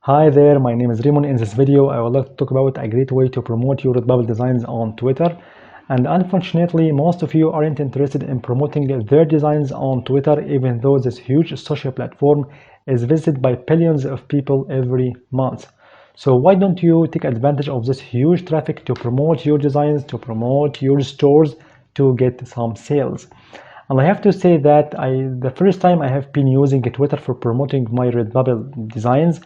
Hi there, my name is Raymond. In this video, I would like to talk about a great way to promote your Redbubble designs on Twitter. And unfortunately, most of you aren't interested in promoting their designs on Twitter, even though this huge social platform is visited by billions of people every month. So why don't you take advantage of this huge traffic to promote your designs, to promote your stores, to get some sales? And I have to say that the first time I have been using Twitter for promoting my Redbubble designs,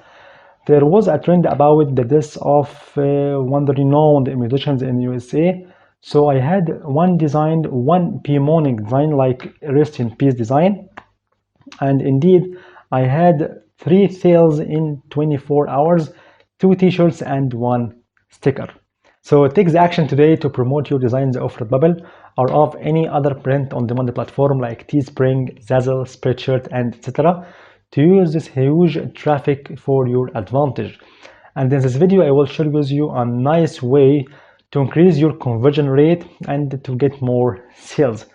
there was a trend about the death of one renowned musicians in USA. So I had one bemoaning design, like rest in peace design. And indeed, I had 3 sales in 24 hours, 2 t-shirts and 1 sticker. So take the action today to promote your designs of Redbubble or of any other print-on-demand platform like Teespring, Zazzle, Spreadshirt, and etc. to use this huge traffic for your advantage. And in this video, I will share with you a nice way to increase your conversion rate and to get more sales.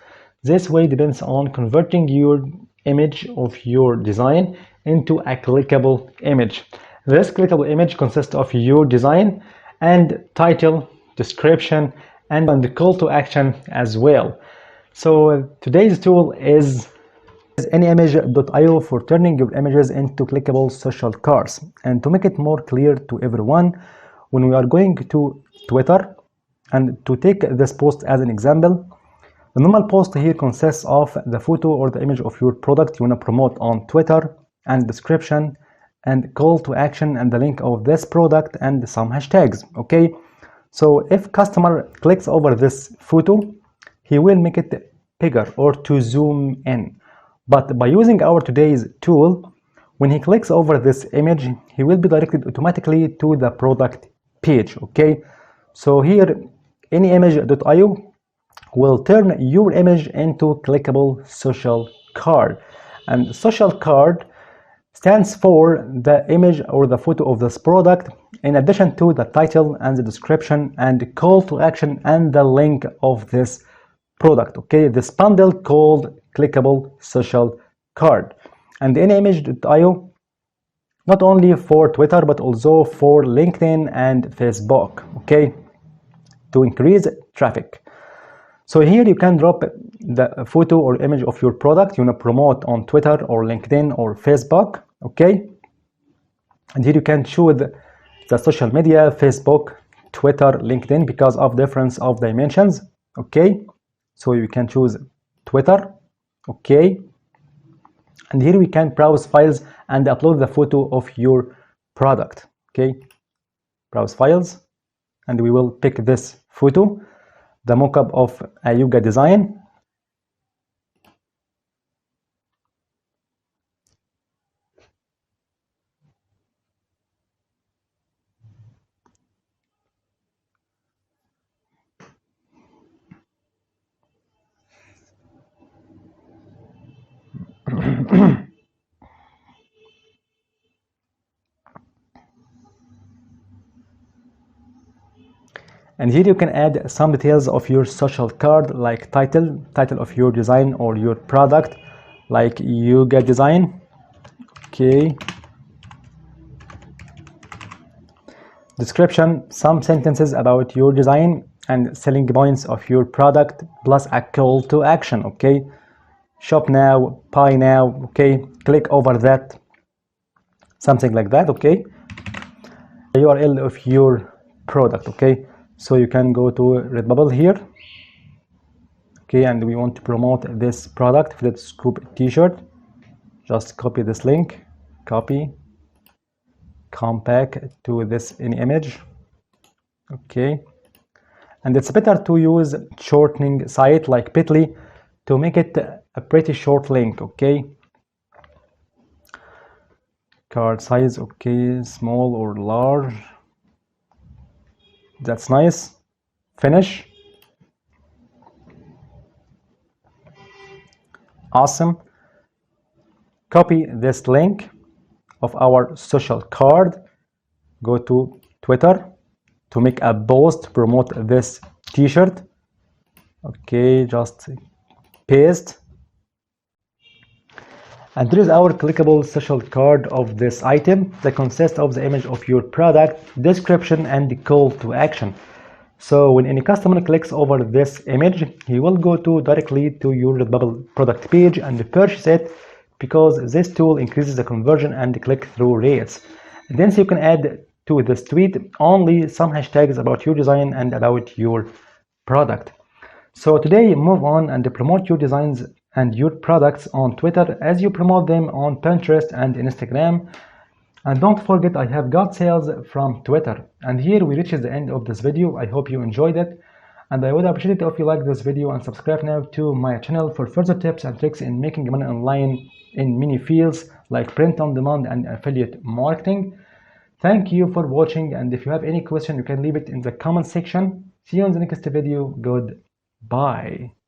This way depends on converting your image of your design into a clickable image. This clickable image consists of your design and title, description, and the call to action as well. So today's tool is anyimage.io for turning your images into clickable social cards. And to make it more clear to everyone, when we are going to Twitter, and to take this post as an example, the normal post here consists of the photo or the image of your product you want to promote on Twitter, and description, and call to action, and the link of this product, and some hashtags. Okay, so if customer clicks over this photo, he will make it bigger or to zoom in. But by using our today's tool, when he clicks over this image, he will be directed automatically to the product page. Okay, so here anyimage.io will turn your image into clickable social card. And social card stands for the image or the photo of this product, in addition to the title and the description and the call to action and the link of this product. Okay, this bundle called clickable social card. And anyimage.io not only for Twitter but also for LinkedIn and Facebook, okay, to increase traffic. So here you can drop the photo or image of your product you want to promote on Twitter or LinkedIn or Facebook, okay? And here you can choose the social media, Facebook, Twitter, LinkedIn, because of difference of dimensions, okay? So you can choose Twitter, okay? And here we can browse files and upload the photo of your product, okay? Browse files, and we will pick this photo, the mock-up of a yoga design. And here you can add some details of your social card, like title of your design or your product, like yoga design, okay. Description, some sentences about your design and selling points of your product, plus a call to action, okay. Shop now, buy now, okay, click over that, something like that, okay. The URL of your product, okay. So you can go to Redbubble here, okay, and we want to promote this product, Flip Scoop t-shirt. Just copy this link, copy, come back to this in image, okay. And it's better to use shortening site like Bitly to make it a pretty short link, okay. Card size, okay, small or large, that's nice. Finish. Awesome. Copy this link of our social card, go to Twitter to make a post, promote this t-shirt, okay, just paste. And there is our clickable social card of this item that consists of the image of your product, description, and the call to action. So when any customer clicks over this image, he will go directly to your Redbubble product page and purchase it, because this tool increases the conversion and click-through rates. And then so you can add to this tweet only some hashtags about your design and about your product. So today, move on and promote your designs and your products on Twitter as you promote them on Pinterest and Instagram. And don't forget, I have got sales from Twitter. And here we reach the end of this video. I hope you enjoyed it. And I would appreciate it if you like this video and subscribe now to my channel for further tips and tricks in making money online in many fields like print on demand and affiliate marketing. Thank you for watching, and if you have any question, you can leave it in the comment section. See you in the next video. Goodbye.